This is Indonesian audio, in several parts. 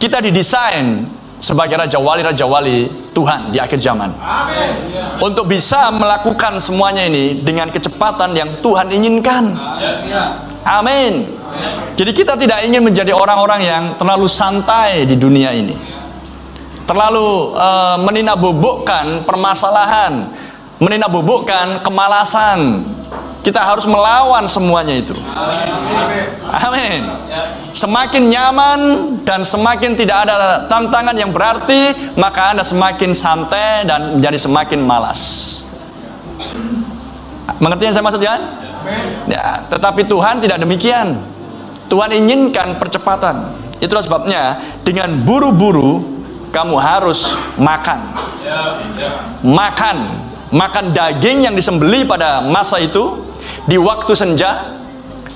kita didesain sebagai raja wali Tuhan di akhir zaman. Amin. Untuk bisa melakukan semuanya ini dengan kecepatan yang Tuhan inginkan. Amin. Jadi kita tidak ingin menjadi orang-orang yang terlalu santai di dunia ini, terlalu meninabobokan permasalahan, meninabobokan kemalasan. Kita harus melawan semuanya itu. Amin. Semakin nyaman dan semakin tidak ada tantangan yang berarti, maka Anda semakin santai dan menjadi semakin malas. Mengerti yang saya maksud kan? Ya, tetapi Tuhan tidak demikian. Tuhan inginkan percepatan. Itulah sebabnya dengan buru-buru kamu harus makan. Makan daging yang disembelih pada masa itu di waktu senja,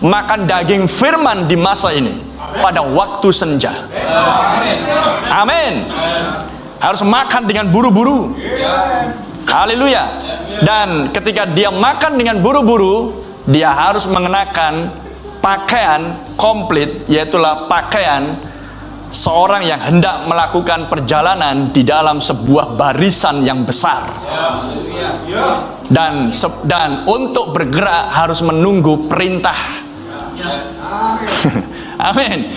makan daging firman di masa ini pada waktu senja. Amin. Harus makan dengan buru-buru. Haleluya. Dan ketika dia makan dengan buru-buru, dia harus mengenakan pakaian komplit, yaitulah pakaian seorang yang hendak melakukan perjalanan di dalam sebuah barisan yang besar. Dan untuk bergerak harus menunggu perintah. Amin.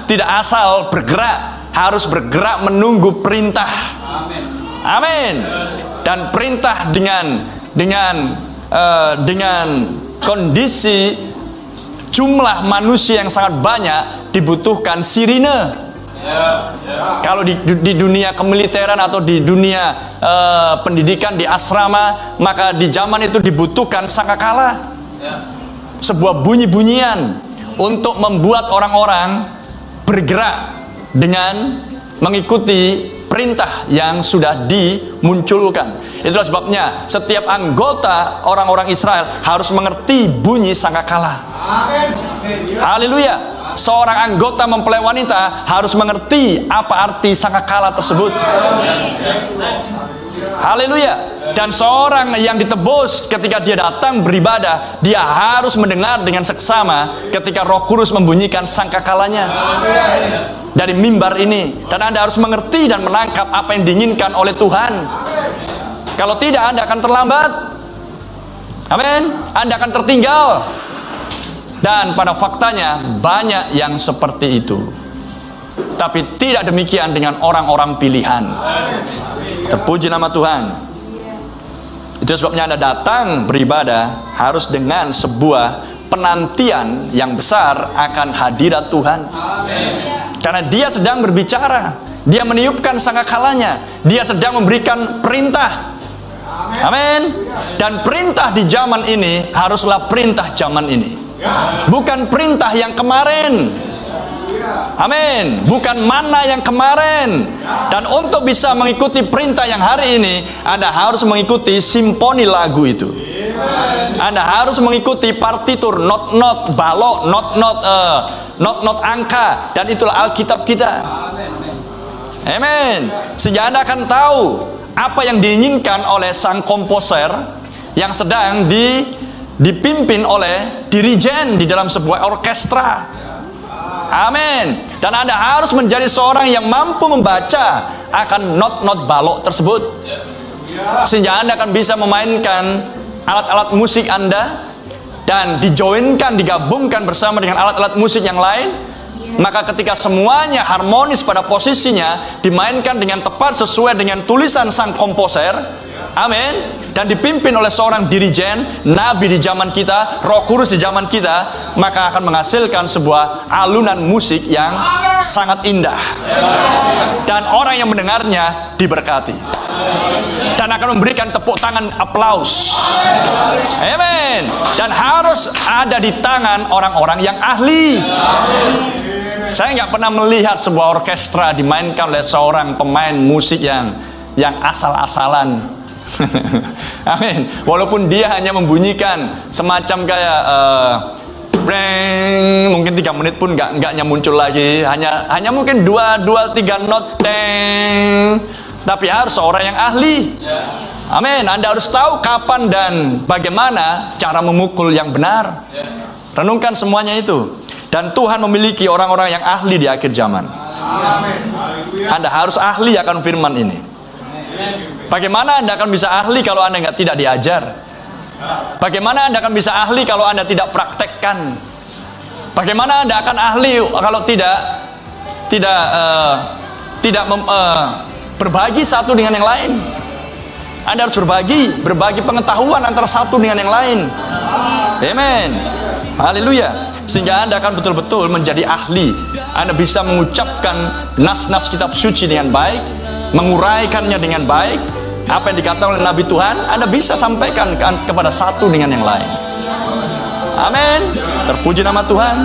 Tidak asal bergerak, harus bergerak menunggu perintah. Amin. Dan perintah dengan kondisi jumlah manusia yang sangat banyak dibutuhkan sirine. Kalau di dunia kemiliteran atau di dunia pendidikan di asrama, maka di zaman itu dibutuhkan sangkakala, sebuah bunyi-bunyian untuk membuat orang-orang bergerak dengan mengikuti perintah yang sudah dimunculkan. Itulah sebabnya setiap anggota orang-orang Israel harus mengerti bunyi sangkakala. Haleluya. Seorang anggota mempelai wanita harus mengerti apa arti sangkakala tersebut. Haleluya. Dan seorang yang ditebus ketika dia datang beribadah, dia harus mendengar dengan seksama ketika Roh Kudus membunyikan sangkakalanya dari mimbar ini. Dan Anda harus mengerti dan menangkap apa yang diinginkan oleh Tuhan. Kalau tidak, Anda akan terlambat. Amin. Anda akan tertinggal. Dan pada faktanya banyak yang seperti itu. Tapi tidak demikian dengan orang-orang pilihan. Terpuji nama Tuhan. Itu sebabnya Anda datang beribadah harus dengan sebuah penantian yang besar akan hadirat Tuhan. Karena dia sedang berbicara, dia meniupkan sangkakalanya, dia sedang memberikan perintah. Amin. Dan perintah di zaman ini haruslah perintah zaman ini, bukan perintah yang kemarin. Amin. Bukan mana yang kemarin. Dan untuk bisa mengikuti perintah yang hari ini, Anda harus mengikuti simfoni lagu itu. Anda harus mengikuti partitur, not balok, not angka. Dan itulah Alkitab kita. Amin. Sehingga Anda akan tahu apa yang diinginkan oleh sang komposer yang sedang dipimpin oleh dirijen di dalam sebuah orkestra. Amin. Dan Anda harus menjadi seorang yang mampu membaca akan not balok tersebut, sehingga Anda akan bisa memainkan alat-alat musik Anda dan dijoinkan, digabungkan bersama dengan alat-alat musik yang lain. Maka ketika semuanya harmonis pada posisinya, dimainkan dengan tepat sesuai dengan tulisan sang komposer, amin, dan dipimpin oleh seorang dirijen, nabi di zaman kita, Roh Kudus di zaman kita, maka akan menghasilkan sebuah alunan musik yang sangat indah. Dan orang yang mendengarnya diberkati. Dan akan memberikan tepuk tangan aplaus. Amin. Dan harus ada di tangan orang-orang yang ahli. Saya nggak pernah melihat sebuah orkestra dimainkan oleh seorang pemain musik yang asal-asalan. Amin. Walaupun dia hanya membunyikan semacam kayak mungkin 3 menit pun nggaknya muncul lagi, hanya mungkin 2-3 not deng. Tapi harus seorang yang ahli. Amin. Anda harus tahu kapan dan bagaimana cara memukul yang benar. Renungkan semuanya itu. Dan Tuhan memiliki orang-orang yang ahli di akhir zaman. Anda harus ahli akan firman ini. Bagaimana Anda akan bisa ahli kalau Anda tidak diajar? Bagaimana Anda akan bisa ahli kalau Anda tidak praktekkan? Bagaimana Anda akan ahli kalau tidak berbagi satu dengan yang lain? Anda harus berbagi pengetahuan antara satu dengan yang lain. Amen. Haleluya. Sehingga Anda akan betul-betul menjadi ahli. Anda bisa mengucapkan nas-nas kitab suci dengan baik, menguraikannya dengan baik. Apa yang dikatakan oleh Nabi Tuhan, Anda bisa sampaikan kepada satu dengan yang lain. Amin. Terpuji nama Tuhan.